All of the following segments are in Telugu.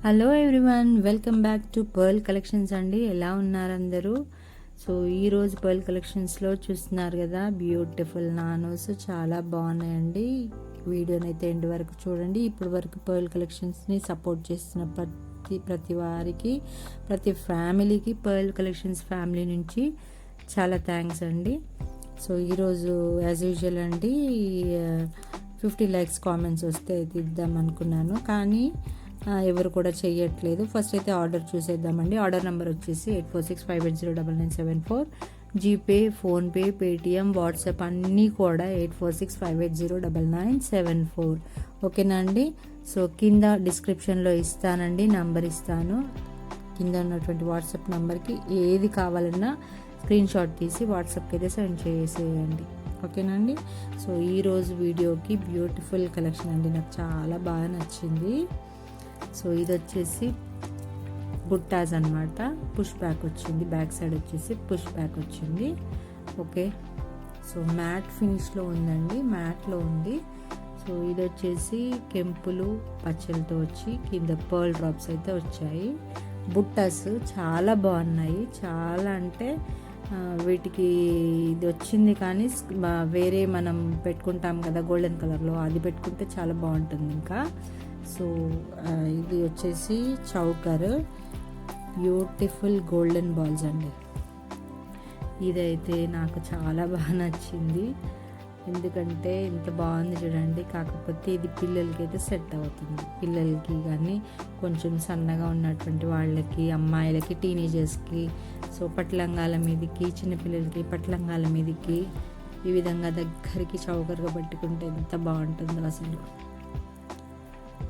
Hello everyone, welcome back to pearl collections అండి. ఎలా ఉన్నారు అందరూ? సో ఈరోజు పర్ల్ కలెక్షన్స్లో చూస్తున్నారు కదా, బ్యూటిఫుల్ నానోస్ చాలా బాగున్నాయండి. వీడియోని అయితే ఎండ్ వరకు చూడండి. ఇప్పటి వరకు పర్ల్ కలెక్షన్స్ని సపోర్ట్ చేస్తున్న ప్రతి వారికి, ప్రతి ఫ్యామిలీకి పర్ల్ కలెక్షన్స్ ఫ్యామిలీ నుంచి చాలా థ్యాంక్స్ అండి. సో ఈరోజు యాజ్ యూజువల్ అండి 50 లైక్స్ కామెంట్స్ వస్తే అయితే ఇద్దాం అనుకున్నాను, కానీ ఎవరు కూడా చెయ్యట్లేదు. ఫస్ట్ అయితే ఆర్డర్ చూసేద్దామండి. ఆర్డర్ నెంబర్ వచ్చేసి 8465809974. జీపే, ఫోన్పే, పేటిఎం, వాట్సాప్ అన్నీ కూడా 8465809974. ఓకేనా అండి? సో కింద డిస్క్రిప్షన్లో ఇస్తానండి, నంబర్ ఇస్తాను. కింద ఉన్నటువంటి వాట్సాప్ నెంబర్కి ఏది కావాలన్నా స్క్రీన్ షాట్ తీసి వాట్సాప్కి అయితే సెండ్ చేసేయండి. ఓకేనండి? సో ఈరోజు వీడియోకి బ్యూటిఫుల్ కలెక్షన్ అండి, నాకు చాలా బాగా నచ్చింది. సో ఇది వచ్చేసి బుట్టాస్ అనమాట. పుష్ బ్యాక్ వచ్చింది, బ్యాక్ సైడ్ వచ్చేసి పుష్ బ్యాక్ వచ్చింది. ఓకే, సో మ్యాట్ ఫినిష్లో ఉందండి, మ్యాట్లో ఉంది. సో ఇది వచ్చేసి కెంపులు పచ్చలతో వచ్చి కింద పర్ల్ డ్రాప్స్ అయితే వచ్చాయి. బుట్టాస్ చాలా బాగున్నాయి, చాలా అంటే వీటికి ఇది వచ్చింది, కానీ వేరే మనం పెట్టుకుంటాం కదా గోల్డెన్ కలర్లో, అది పెట్టుకుంటే చాలా బాగుంటుంది ఇంకా. సో ఇది వచ్చేసి చౌకర్, బ్యూటిఫుల్ గోల్డెన్ బాల్స్ అండి. ఇదైతే నాకు చాలా బాగా నచ్చింది, ఎందుకంటే ఇంత బాగుంది చూడండి. కాకపోతే ఇది పిల్లలకి అయితే సెట్ అవుతుంది, పిల్లలకి కానీ కొంచెం సన్నగా ఉన్నటువంటి వాళ్ళకి, అమ్మాయిలకి, టీనేజర్స్కి. సో పట్లంగాల మీదకి, చిన్నపిల్లలకి పట్లంగాల మీదకి ఈ విధంగా దగ్గరికి చౌకర్గా పట్టుకుంటే ఎంత బాగుంటుందో అసలు.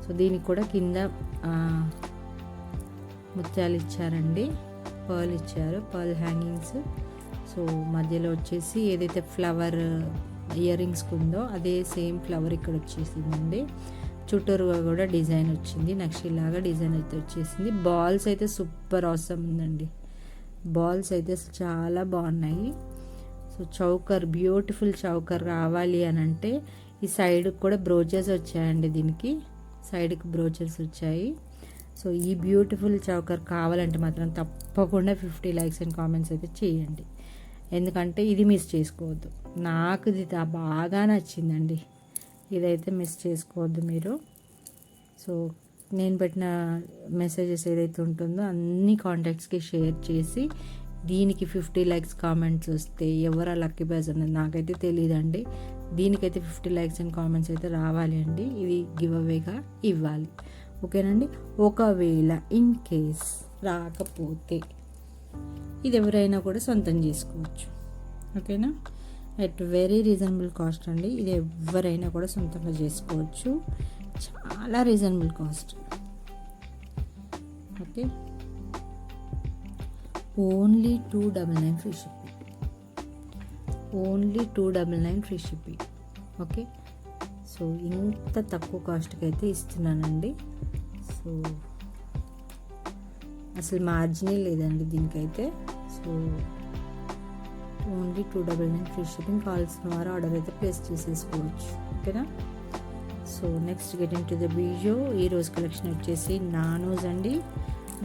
సో దీనికి కూడా కింద ముత్యాలు ఇచ్చారండి, పర్ల్ ఇచ్చారు, పర్ల్ హ్యాంగింగ్స్. సో మధ్యలో వచ్చేసి ఏదైతే ఫ్లవర్ ఇయర్ రింగ్స్ ఉందో అదే సేమ్ ఫ్లవర్ ఇక్కడ వచ్చేసిందండి. చుట్టూరుగా కూడా డిజైన్ వచ్చింది, నక్షిలాగా డిజైన్ అయితే వచ్చేసింది. బాల్స్ అయితే సూపర్ ఆసమ్ ఉందండి, బాల్స్ అయితే చాలా బాగున్నాయి. సో చౌకర్, బ్యూటిఫుల్ చౌకర్ కావాలి అని అంటే ఈ సైడ్కి కూడా బ్రోచెస్ వచ్చాయండి, దీనికి సైడ్కి బ్రోచెస్ వచ్చాయి. సో ఈ బ్యూటిఫుల్ చౌకర్ కావాలంటే మాత్రం తప్పకుండా 50 లైక్స్ అండ్ కామెంట్స్ అయితే చేయండి, ఎందుకంటే ఇది మిస్ చేసుకోవద్దు. నాకు ఇది బాగా నచ్చిందండి, ఇదైతే మిస్ చేసుకోవద్దు మీరు. సో నేను పెట్టిన మెసేజెస్ ఏదైతే ఉంటుందో అన్ని కాంటాక్ట్స్కి షేర్ చేసి దీనికి 50 లైక్స్ కామెంట్స్ వస్తే ఎవరు లక్కీ బైజ్ అనేది నాకైతే తెలియదండి. దీనికైతే 50 లైక్స్ అండ్ కామెంట్స్ అయితే రావాలి అండి, ఇది గివ్ అవేగా ఇవ్వాలి. ఓకేనండి? ఒకవేళ ఇన్ కేస్ రాకపోతే ఇది ఎవరైనా కూడా సొంతం చేసుకోవచ్చు. ఓకేనా? అట్ వెరీ రీజనబుల్ కాస్ట్ అండి, ఇది ఎవరైనా కూడా సొంతంగా చేసుకోవచ్చు, చాలా reasonable cost. Okay, only 299 free shipping, only 299 free shipping. Okay, so ఇంత తక్కువ కాస్ట్కి అయితే ఇస్తున్నానండి. సో అసలు మార్జినే లేదండి దీనికైతే. So only 299 free shipping. కావాల్సిన వారు ఆర్డర్ అయితే ప్లేస్ చేసేసుకోవచ్చు. ఓకేనా? So next getting to the video. ఈరోజు కలెక్షన్ వచ్చేసి నానోస్ అండి.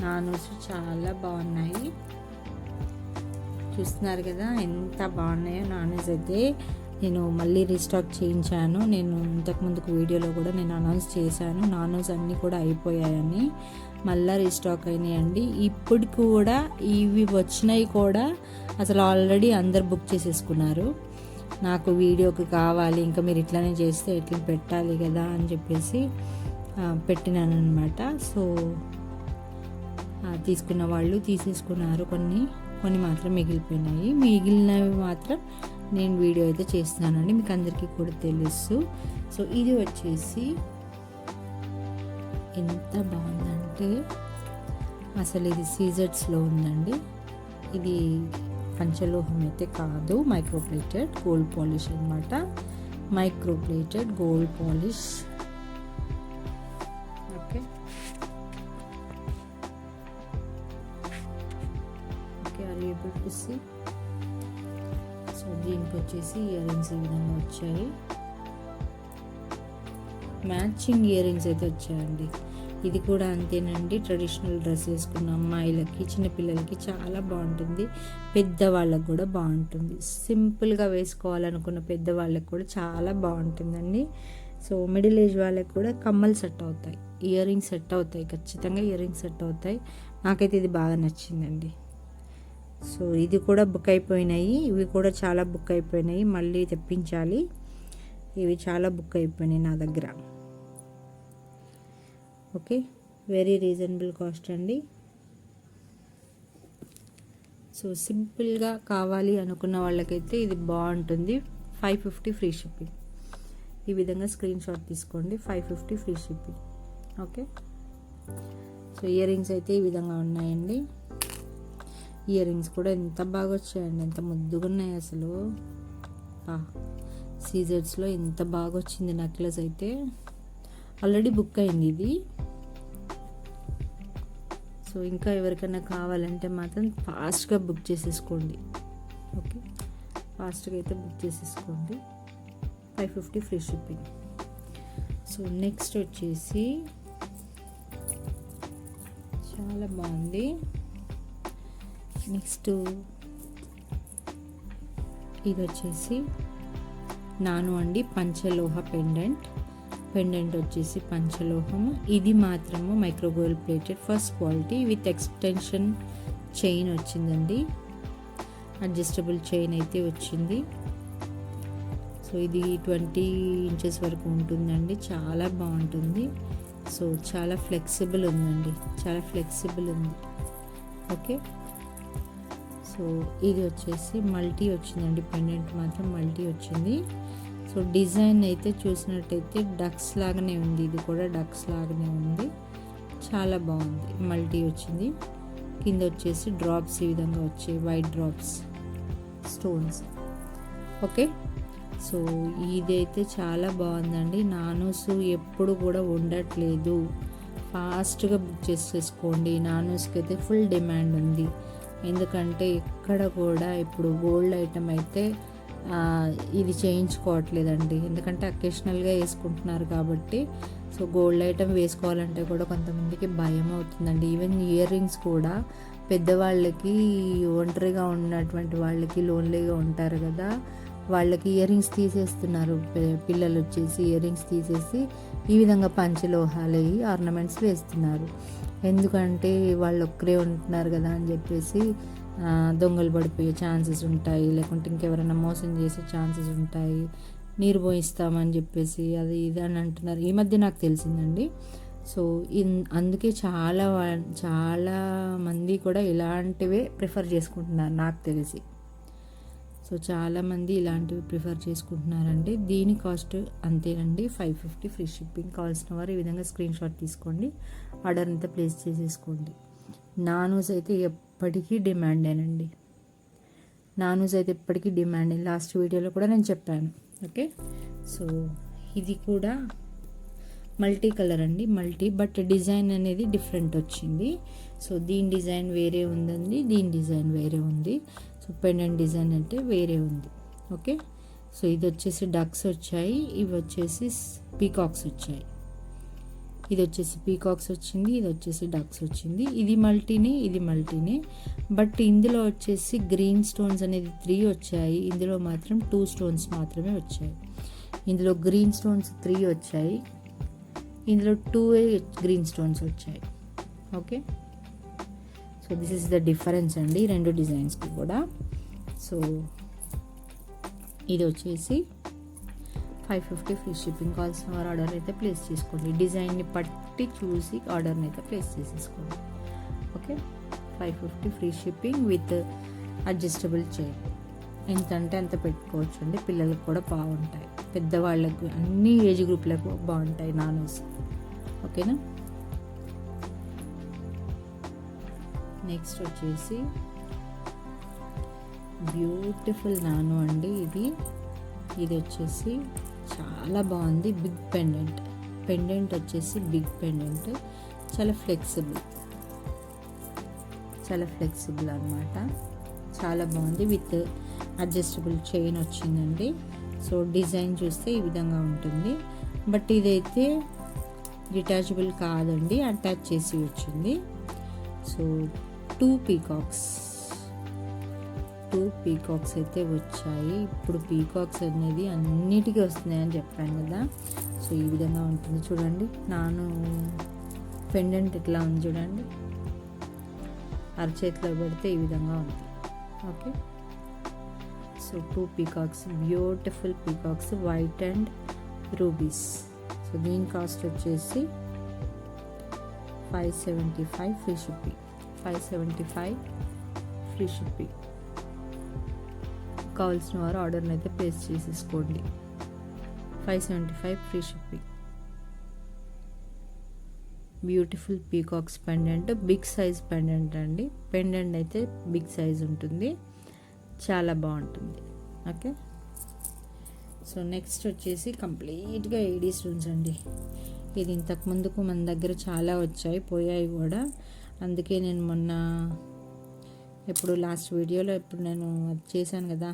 నానోస్ చాలా బాగున్నాయి, చూస్తున్నారు కదా ఎంత బాగున్నాయో. నానోస్ అయితే నేను మళ్ళీ రీస్టాక్ చేయించాను. నేను ఇంతకుముందుకు వీడియోలో కూడా నేను అనౌన్స్ చేశాను, నానోస్ అన్నీ కూడా అయిపోయాయని. మళ్ళీ రీస్టాక్ అయినాయండి. ఇప్పుడు కూడా ఇవి వచ్చినాయి కూడా అసలు ఆల్రెడీ అందరు బుక్ చేసేసుకున్నారు. నాకు వీడియోకి కావాలి, ఇంకా మీరు ఇట్లానే చేస్తే ఎట్లా పెట్టాలి కదా అని చెప్పేసి పెట్టినాను అనమాట. సో తీసుకున్న వాళ్ళు తీసేసుకున్నారు, కొన్ని మాత్రం మిగిలిపోయినాయి. మిగిలినవి మాత్రం నేను వీడియో అయితే చేస్తున్నానండి, మీకు అందరికీ కూడా తెలుసు. సో ఇది వచ్చేసి ఎంత బాగుందంటే అసలు ఇది సీజర్స్లో ఉందండి. ఇది పంచలోహం అయితే కాదు, మైక్రోప్లేటెడ్ గోల్డ్ పాలిష్ అనమాట. Microplated gold polish. Okay okay, are you able to see? So దీనికి వచ్చేసి ఇయర్ రింగ్స్ ఈ విధంగా వచ్చాయి, మ్యాచింగ్ ఇయర్ రింగ్స్ అయితే వచ్చాయండి. ఇది కూడా అంతేనండి, ట్రెడిషనల్ డ్రెస్ వేసుకున్న అమ్మాయిలకి, చిన్నపిల్లలకి చాలా బాగుంటుంది, పెద్దవాళ్ళకి కూడా బాగుంటుంది. సింపుల్గా వేసుకోవాలనుకున్న పెద్దవాళ్ళకి కూడా చాలా బాగుంటుందండి. సో మిడిల్ ఏజ్ వాళ్ళకి కూడా కమ్మలు సెట్ అవుతాయి, ఇయర్ రింగ్స్ సెట్ అవుతాయి, ఖచ్చితంగా ఇయర్ రింగ్స్ సెట్ అవుతాయి. నాకైతే ఇది బాగా నచ్చిందండి. సో ఇది కూడా బుక్ అయిపోయినాయి, ఇవి కూడా చాలా బుక్ అయిపోయినాయి, మళ్ళీ తెప్పించాలి. ఇవి చాలా బుక్ అయిపోయినాయి నా దగ్గర. ఓకే, వెరీ రీజనబుల్ కాస్ట్ అండి. సో సింపుల్గా కావాలి అనుకున్న వాళ్ళకైతే ఇది బాగుంటుంది. 550 ఫ్రీ షిప్పింగ్. ఈ విధంగా స్క్రీన్ షాట్ తీసుకోండి, 550 free shipping. Okay, so ear rings అయితే ఈ విధంగా ఉన్నాయండి. ఇయర్ రింగ్స్ కూడా ఎంత బాగా వచ్చాయండి, ఎంత ముద్దుగా ఉన్నాయి అసలు. సీజర్స్లో ఎంత బాగా వచ్చింది నెక్లెస్ అయితే. ఆల్రెడీ బుక్ అయింది ఇది. సో ఇంకా ఎవరికైనా కావాలంటే మాత్రం ఫాస్ట్గా బుక్ చేసేసుకోండి. ఓకే, ఫాస్ట్గా అయితే బుక్ చేసేసుకోండి, 550 ఫ్రీ షిప్పింగ్. సో నెక్స్ట్ వచ్చేసి చాలా బాగుంది. నెక్స్ట్ ఇది వచ్చేసి నాను అండి, పంచలోహ పెండెంట్ వచ్చేసి పంచలోహము. ఇది మాత్రము micro gold plated, first quality, with extension chain వచ్చిందండి, అడ్జస్టబుల్ చైన్ అయితే వచ్చింది. సో ఇది 20 ఇంచెస్ వరకు ఉంటుందండి, చాలా బాగుంటుంది. సో చాలా ఫ్లెక్సిబుల్ ఉందండి, చాలా ఫ్లెక్సిబుల్ ఉంది. ఓకే, సో ఇది వచ్చేసి మల్టీ వచ్చిందండి, పెండెంట్ మాత్రం మల్టీ వచ్చింది. సో డిజైన్ అయితే చూసినట్టయితే డక్స్ లాగానే ఉంది, ఇది కూడా డక్స్ లాగానే ఉంది, చాలా బాగుంది. మల్టీ వచ్చింది, కింద వచ్చేసి డ్రాప్స్ ఈ విధంగా వచ్చాయి, white drops stones. Okay, so ఇదైతే చాలా బాగుందండి. నానూస్ ఎప్పుడు కూడా ఉండట్లేదు, ఫాస్ట్గా బుక్ చేసేసుకోండి. నానూస్కి అయితే ఫుల్ డిమాండ్ ఉంది, ఎందుకంటే ఎక్కడ కూడా ఇప్పుడు గోల్డ్ ఐటమ్ అయితే ఇది చేయించుకోవట్లేదండి, ఎందుకంటే అకేషనల్గా వేసుకుంటున్నారు కాబట్టి. సో గోల్డ్ ఐటమ్ వేసుకోవాలంటే కూడా కొంతమందికి భయం అవుతుందండి. ఈవెన్ ఇయర్ రింగ్స్ కూడా పెద్దవాళ్ళకి, ఒంటరిగా ఉన్నటువంటి వాళ్ళకి, లోన్లీగా ఉంటారు కదా, వాళ్ళకి ఇయర్ రింగ్స్ తీసేస్తున్నారు. పిల్లలు వచ్చేసి ఇయర్ రింగ్స్ తీసేసి ఈ విధంగా పంచలోహాలు ఆర్నమెంట్స్ వేస్తున్నారు. ఎందుకంటే వాళ్ళు ఒక్కరే ఉంటున్నారు కదా అని చెప్పేసి దొంగలు పడిపోయే ఛాన్సెస్ ఉంటాయి, లేకుంటే ఇంకెవరైనా మోసం చేసే ఛాన్సెస్ ఉంటాయి, నీరు పోయిస్తామని చెప్పేసి అది ఇది అని అంటున్నారు. ఈ మధ్య నాకు తెలిసిందండి. సో అందుకే చాలా మంది కూడా ఇలాంటివే ప్రిఫర్ చేసుకుంటున్నారు నాకు తెలిసి. సో చాలామంది ఇలాంటివి ప్రిఫర్ చేసుకుంటున్నారండి. దీని కాస్ట్ అంతేనండి, 550 ఫ్రీ షిప్పింగ్. కావాల్సిన వారు ఈ విధంగా స్క్రీన్ షాట్ తీసుకోండి, ఆర్డర్ అంతా ప్లేస్ చేసేసుకోండి. నానూస్ అయితే ఎప్పటికీ డిమాండేనండి, నానూస్ అయితే ఎప్పటికీ డిమాండ్. లాస్ట్ వీడియోలో కూడా నేను చెప్పాను. ఓకే, సో ఇది కూడా మల్టీ కలర్ అండి, మల్టీ, బట్ డిజైన్ అనేది డిఫరెంట్ వచ్చింది. సో దీని డిజైన్ వేరే ఉందండి, దీని డిజైన్ వేరే ఉంది. సో పెండెంట్ డిజైన్ అంటే వేరే ఉంది. ఓకే, సో ఇది వచ్చేసి డక్స్ వచ్చాయి, ఇవి వచ్చేసి పీకాక్స్ వచ్చాయి. ఇది వచ్చేసి పీకాక్స్ వచ్చింది, ఇది వచ్చేసి డక్స్ వచ్చింది. ఇది మల్టీనే, బట్ ఇందులో వచ్చేసి గ్రీన్ స్టోన్స్ అనేది 3 వచ్చాయి, ఇందులో మాత్రం 2 స్టోన్స్ మాత్రమే వచ్చాయి. ఇందులో గ్రీన్ స్టోన్స్ 3 వచ్చాయి, ఇందులో 2 గ్రీన్ స్టోన్స్ వచ్చాయి. Okay, so this is the difference అండి రెండు డిజైన్స్కి కూడా. సో ఇది వచ్చేసి 550 ఫ్రీ షిప్పింగ్. కావాల్సిన వారు ఆర్డర్ అయితే ప్లేస్ చేసుకోండి, డిజైన్ని పట్టి చూసి ఆర్డర్ని అయితే ప్లేస్ చేసేసుకోండి. Okay, 550 free shipping with adjustable chain. ఎంత అంటే అంత పెట్టుకోవచ్చు అండి, పిల్లలకు కూడా బాగుంటాయి, పెద్దవాళ్ళకు, అన్ని ఏజ్ గ్రూప్లకు బాగుంటాయి నానూస్. ఓకేనా, నెక్స్ట్ వచ్చేసి బ్యూటిఫుల్ నాను అండి. ఇది వచ్చేసి చాలా బాగుంది, బిగ్ పెండెంట్ వచ్చేసి బిగ్ పెండెంట్, చాలా ఫ్లెక్సిబుల్ అన్నమాట, చాలా బాగుంది. విత్ అడ్జస్టబుల్ చైన్ వచ్చిందండి. సో డిజైన్ చూస్తే ఈ విధంగా ఉంటుంది, బట్ ఇదైతే డిటాచబుల్ కాదండి, అటాచ్ చేసి వచ్చింది. సో 2 పీకాక్స్ అయితే వచ్చాయి. ఇప్పుడు పీకాక్స్ అనేది అన్నిటికీ వస్తున్నాయని చెప్పాను కదా. సో ఈ విధంగా ఉంటుంది చూడండి. నాను పెండెంట్ ఎట్లా ఉంది చూడండి, అరచేతిలో పెడితే ఈ విధంగా ఉంది. Okay, so 2 peacocks, beautiful peacocks, white and rubies. So దీని కాస్ట్ వచ్చేసి 575 ఫ్రీ షిప్పింగ్. 575 free shipping. కావాల్సిన వారు ఆర్డర్ని అయితే ప్లేస్ చేసేసుకోండి. 575 free shipping. Beautiful peacocks pendant, big size pendant అండి. పెండెంట్ అయితే బిగ్ సైజ్ ఉంటుంది, చాలా బాగుంటుంది. ఓకే, సో నెక్స్ట్ వచ్చేసి కంప్లీట్గా ఏడీ స్టోన్స్ అండి. ఇది ఇంతకు ముందుకు మన దగ్గర చాలా వచ్చాయి, పోయాయి కూడా. అందుకే నేను మొన్న ఇప్పుడు లాస్ట్ వీడియోలో ఇప్పుడు నేను అది చేశాను కదా,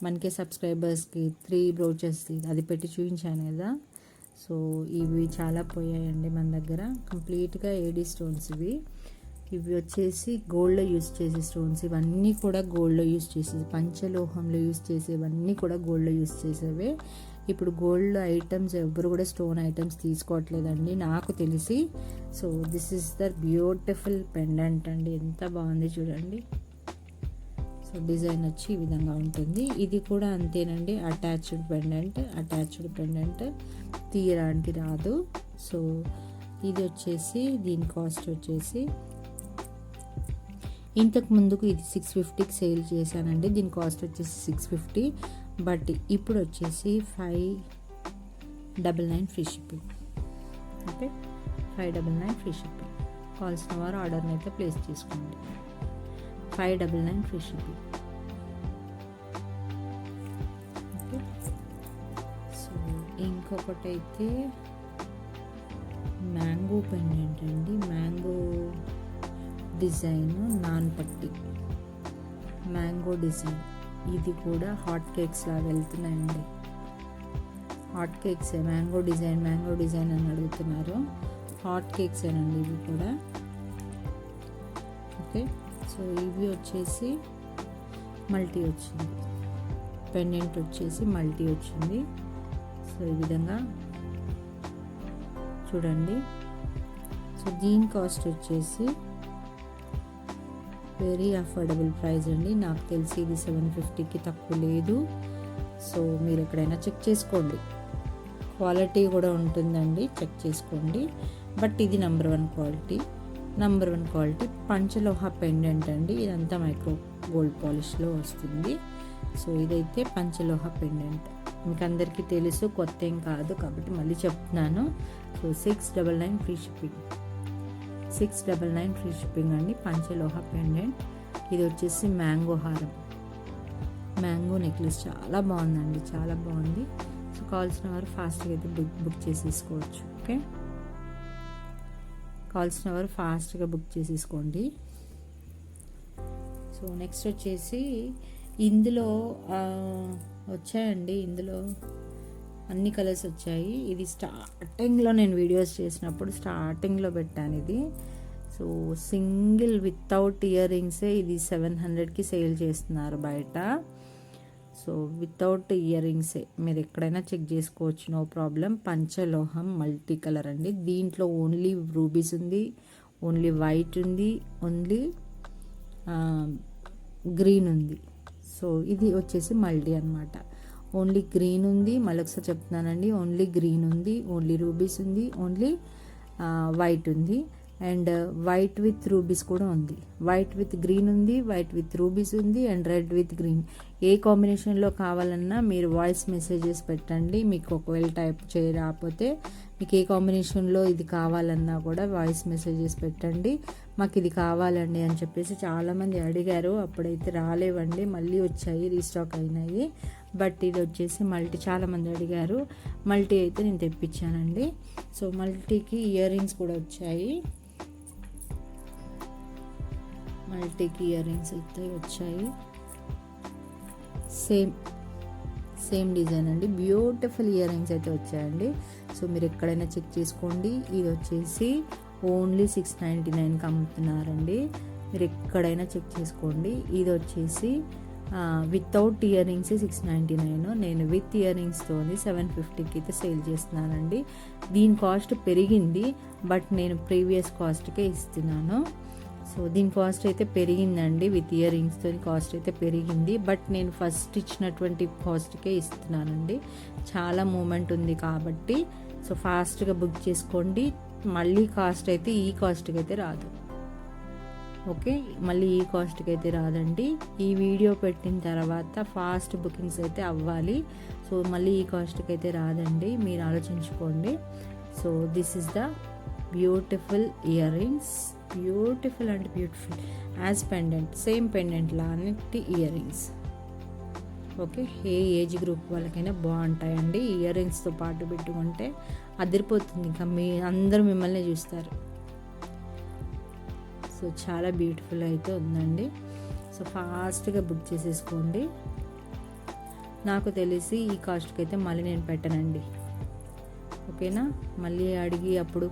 మనకే సబ్స్క్రైబర్స్కి 3 బ్రౌచర్స్ అది పెట్టి చూపించాను కదా. సో ఇవి చాలా పోయాయండి మన దగ్గర. కంప్లీట్గా ఏడీ స్టోన్స్ ఇవి వచ్చేసి గోల్డ్లో యూస్ చేసే స్టోన్స్. ఇవన్నీ కూడా గోల్డ్లో యూస్ చేసేది, పంచలోహంలో యూస్ చేసేవన్నీ కూడా గోల్డ్లో యూస్ చేసేవే. ఇప్పుడు గోల్డ్ ఐటమ్స్ ఎవరు కూడా స్టోన్ ఐటమ్స్ తీసుకోవట్లేదండి నాకు తెలిసి. So this is the beautiful pendant అండి, ఎంత బాగుంది చూడండి. సో డిజైన్ వచ్చి ఈ విధంగా ఉంటుంది. ఇది కూడా అంతేనండి, అటాచ్డ్ పెండెంట్ తీయడానికి రాదు. సో ఇది వచ్చేసి దీని కాస్ట్ వచ్చేసి ఇంతకు ముందుకు ఇది 650కి సేల్ చేశానండి. దీని కాస్ట్ వచ్చేసి 650, బట్ ఇప్పుడు వచ్చేసి 599 free shipping. Okay, 599 free shipping. కావాల్సిన వారు ఆర్డర్ని అయితే ప్లేస్ చేసుకోండి. 599 ఫ్రీ షిప్పింగ్. ఓకే, సో ఇంకొకటి అయితే మ్యాంగో పెండెంట్ అండి. మ్యాంగో డిజైన్, నాన్ పట్టి మ్యాంగో డిజైన్. ఇది కూడా హాట్ కేక్స్ లాగా వెళ్తున్నాయండి. హాట్ కేక్స్, మ్యాంగో డిజైన్ అని అడుగుతున్నారు. హాట్ కేక్స్ ఏనండి ఇవి కూడా. ఓకే, సో ఇవి వచ్చేసి మల్టీ వచ్చింది, పెండెంట్ వచ్చేసి మల్టీ వచ్చింది. సో ఈ విధంగా చూడండి. సో దీని కాస్ట్ వచ్చేసి వెరీ అఫోర్డబుల్ ప్రైస్ అండి. నాకు తెలిసి ఇది 750కి తక్కువ లేదు. సో మీరు ఎక్కడైనా చెక్ చేసుకోండి, క్వాలిటీ కూడా ఉంటుందండి, చెక్ చేసుకోండి. బట్ ఇది నెంబర్ వన్ క్వాలిటీ పంచలోహ పెండెంట్ అండి. ఇదంతా మైక్రో గోల్డ్ పాలిష్లో వస్తుంది. సో ఇదైతే పంచలోహ పెండెంట్, మీకు అందరికీ తెలుసు, కొత్త ఏం కాదు కాబట్టి మళ్ళీ చెప్తున్నాను. So 699 free shipping. 699 free shipping అండి. పంచలోహ పెండెంట్. ఇది వచ్చేసి మ్యాంగో హారం, మ్యాంగో నెక్లెస్. చాలా బాగుందండి, చాలా బాగుంది. సో కావాల్సిన వారు ఫాస్ట్గా అయితే బుక్ చేసేసుకోవచ్చు. ఓకే, కావాల్సిన వారు ఫాస్ట్గా బుక్ చేసేసుకోండి. సో నెక్స్ట్ వచ్చేసి ఇందులో వచ్చాయండి, ఇందులో అన్ని కలర్స్ వచ్చాయి. ఇది స్టార్టింగ్లో నేను వీడియోస్ చేసినప్పుడు స్టార్టింగ్లో పెట్టాను ఇది. సో సింగిల్ వితౌట్ ఇయర్ రింగ్సే ఇది 700కి సేల్ చేస్తున్నారు బయట. సో వితౌట్ ఇయర్ రింగ్సే మీరు ఎక్కడైనా చెక్ చేసుకోవచ్చు, నో ప్రాబ్లం. పంచలోహం మల్టీ కలర్ అండి. దీంట్లో ఓన్లీ రూబీస్ ఉంది, ఓన్లీ వైట్ ఉంది, ఓన్లీ గ్రీన్ ఉంది. సో ఇది వచ్చేసి మల్టీ అనమాట. ఓన్లీ గ్రీన్ ఉంది, మళ్ళీ ఒకసారి చెప్తున్నానండి, ఓన్లీ గ్రీన్ ఉంది, ఓన్లీ రూబీస్ ఉంది, ఓన్లీ వైట్ ఉంది. అండ్ వైట్ విత్ రూబీస్ కూడా ఉంది, వైట్ విత్ గ్రీన్ ఉంది, వైట్ విత్ రూబీస్ ఉంది, అండ్ రెడ్ విత్ గ్రీన్. ఏ కాంబినేషన్లో కావాలన్నా మీరు వాయిస్ మెసేజెస్ పెట్టండి. మీకు ఒకవేళ టైప్ చేయరాకపోతే మీకు ఏ కాంబినేషన్లో ఇది కావాలన్నా కూడా వాయిస్ మెసేజెస్ పెట్టండి. మాకు ఇది కావాలండి అని చెప్పేసి చాలామంది అడిగారు, అప్పుడైతే రాలేవండి, మళ్ళీ వచ్చాయి, రీస్టాక్ అయినాయి. బట్ ఇది వచ్చేసి మల్టీ, చాలామంది అడిగారు, మల్టీ అయితే నేను తెప్పించానండి. సో మల్టీకి ఇయర్ రింగ్స్ కూడా వచ్చాయి, మల్టీకి ఇయర్ రింగ్స్ అయితే వచ్చాయి. సేమ్ డిజైన్ అండి, బ్యూటిఫుల్ ఇయర్ రింగ్స్ అయితే వచ్చాయండి. సో సో మీరు ఎక్కడైనా చెక్ చేసుకోండి. ఇది వచ్చేసి ఓన్లీ 699కి అమ్ముతున్నారండి. మీరు ఎక్కడైనా చెక్ చేసుకోండి. ఇది వచ్చేసి వితౌట్ ఇయర్ రింగ్స్ 699, నేను విత్ ఇయర్ రింగ్స్తో 750కి అయితే సేల్ చేస్తున్నానండి. దీని కాస్ట్ పెరిగింది, బట్ నేను ప్రీవియస్ కాస్ట్కే ఇస్తున్నాను. సో దీని కాస్ట్ అయితే పెరిగిందండి, విత్ ఇయర్ రింగ్స్తో కాస్ట్ అయితే పెరిగింది, బట్ నేను ఫస్ట్ ఇచ్చినటువంటి కాస్ట్కే ఇస్తున్నానండి. చాలా మూమెంట్ ఉంది కాబట్టి సో ఫాస్ట్గా బుక్ చేసుకోండి. మళ్ళీ కాస్ట్ అయితే ఈ కాస్ట్కి అయితే రాదు. ఓకే, మళ్ళీ ఈ కాస్ట్కి అయితే రాదండి. ఈ వీడియో పెట్టిన తర్వాత ఫాస్ట్ బుకింగ్స్ అయితే అవ్వాలి. సో మళ్ళీ ఈ కాస్ట్కి అయితే రాదండి, మీరు ఆలోచించుకోండి. So this is the beautiful ear rings, beautiful and beautiful as pendant, same pendant లాంటి ఇయర్ రింగ్స్. ఓకే, ఏ ఏజ్ గ్రూప్ వాళ్ళకైనా బాగుంటాయండి. ఇయర్ రింగ్స్తో పాటు పెట్టుకుంటే అదిరిపోతుంది, ఇంకా అందరూ మిమ్మల్ని చూస్తారు. సో చాలా బ్యూటిఫుల్ అయితే ఉందండి. సో ఫాస్ట్గా బుక్ చేసేసుకోండి. నాకు తెలిసి ఈ కాస్ట్కి అయితే మళ్ళీ నేను పెట్టనండి. ఓకేనా, మళ్ళీ అడిగి అప్పుడు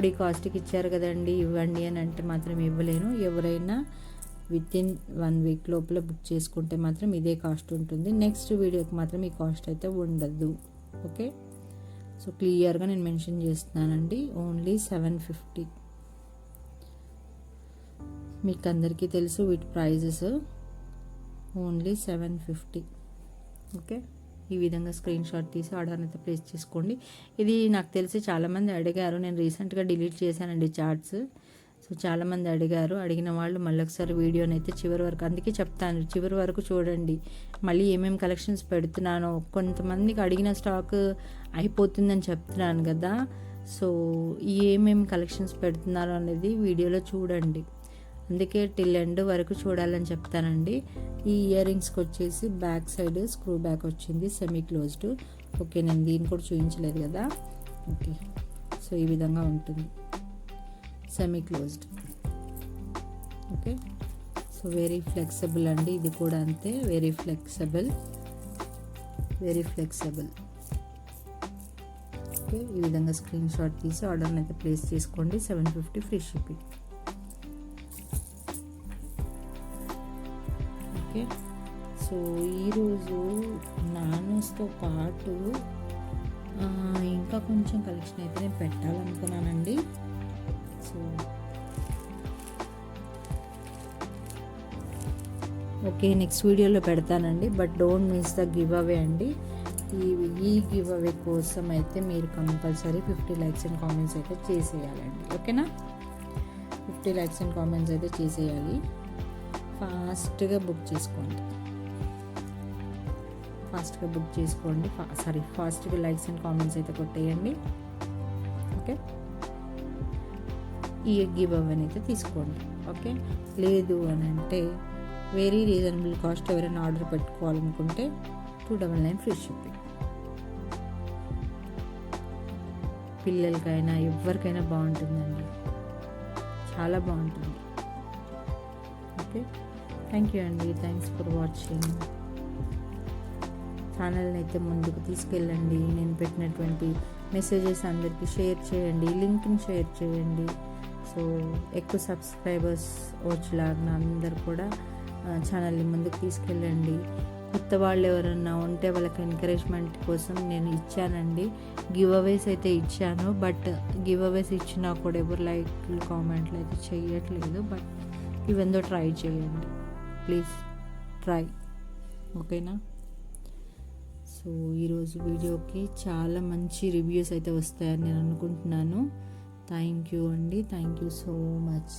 ఈ కాస్ట్కి ఇచ్చారు కదండి ఇవ్వండి అని అంటే మాత్రం ఇవ్వలేను. ఎవరైనా వితిన్ 1 వీక్ లోపల బుక్ చేసుకుంటే మాత్రం ఇదే కాస్ట్ ఉంటుంది. నెక్స్ట్ వీడియోకి మాత్రం ఈ కాస్ట్ అయితే ఉండదు. ఓకే, సో క్లియర్గా నేను మెన్షన్ చేస్తున్నానండి. ఓన్లీ 750. మీకు అందరికీ తెలుసు వీటి ప్రైజెస్, ఓన్లీ 750. ఓకే, ఈ విధంగా స్క్రీన్ షాట్ తీసి ఆర్డర్ అయితే ప్లేస్ చేసుకోండి. ఇది నాకు తెలిసి చాలామంది అడిగారు, నేను రీసెంట్గా డిలీట్ చేశానండి చార్ట్స్. సో చాలామంది అడిగిన వాళ్ళు మళ్ళీ ఒకసారి వీడియోని అయితే చివరి వరకు, అందుకే చెప్తాను చివరి వరకు చూడండి, మళ్ళీ ఏమేమి కలెక్షన్స్ పెడుతున్నానో. కొంతమందికి అడిగిన స్టాక్ అయిపోతుందని చెప్తున్నాను కదా, సో ఏమేమి కలెక్షన్స్ పెడుతున్నారో అనేది వీడియోలో చూడండి. అందుకే టిల్ ఎండ్ వరకు చూడాలని చెప్తానండి. ఈ ఇయర్ రింగ్స్కి వచ్చేసి బ్యాక్ సైడ్ స్క్రూ బ్యాక్ వచ్చింది, సెమీ క్లోజ్డ్. ఓకే, నేను దీన్ని కూడా చూపించలేదు కదా. ఓకే, సో ఈ విధంగా ఉంటుంది, semi closed. Okay, so very flexible అండి, ఇది కూడా అంతే, వెరీ ఫ్లెక్సిబుల్. ఓకే, ఈ విధంగా స్క్రీన్ షాట్ తీసి ఆర్డర్ని అయితే ప్లేస్ చేసుకోండి. 750 ఫ్రీ షిప్పింగ్. ఓకే, సో ఈరోజు నానోస్తో పాటు ఇంకా కొంచెం కలెక్షన్ అయితే నేను పెట్టాలనుకున్నానండి. సో ఓకే, నెక్స్ట్ వీడియోలో పెడతానండి, but don't miss the give away అండి. ఈ గివ్ అవే కోసం అయితే మీరు కంపల్సరీ 50 లైక్స్ అండ్ కామెంట్స్ అయితే చేసేయాలండి. ఓకేనా, 50 లైక్స్ అండ్ కామెంట్స్ అయితే చేసేయాలి. ఫాస్ట్గా బుక్ చేసుకోండి, ఫాస్ట్గా లైక్స్ అండ్ కామెంట్స్ అయితే కొట్టేయండి. ఓకే, ఈ గివ్ అవేని అయితే తీసుకోండి. ఓకే, లేదు అని అంటే వెరీ రీజనబుల్ కాస్ట్ ఎవరైనా ఆర్డర్ పెట్టుకోవాలనుకుంటే 299 ఫ్రీ షిప్పింగ్. పిల్లలకైనా ఎవరికైనా బాగుంటుందండి, చాలా బాగుంటుంది. ఓకే, థ్యాంక్ యూ అండి, థ్యాంక్స్ ఫర్ వాచింగ్. ఛానల్ని అయితే ముందుకు తీసుకెళ్ళండి. నేను పెట్టినటువంటి మెసేజెస్ అందరికీ షేర్ చేయండి, లింక్ని షేర్ చేయండి. సో ఎక్కువ సబ్స్క్రైబర్స్ వచ్చేలాగా అందరు కూడా ఛానల్ని ముందుకు తీసుకెళ్ళండి. కొత్త వాళ్ళు ఎవరన్నా ఉంటే వాళ్ళకి ఎంకరేజ్మెంట్ కోసం నేను ఇచ్చానండి, గివ్ అవేస్ అయితే ఇచ్చాను. బట్ గివ్ అవేస్ ఇచ్చినా కూడా ఎవరు లైక్లు కామెంట్లు అయితే చేయట్లేదు. బట్ ఇవెందో ట్రై చేయండి, ప్లీజ్ ట్రై. ఓకేనా, సో ఈరోజు వీడియోకి చాలా మంచి రివ్యూస్ అయితే వస్తాయని నేను అనుకుంటున్నాను. థ్యాంక్ యూ అండి, థ్యాంక్ యూ సో మచ్.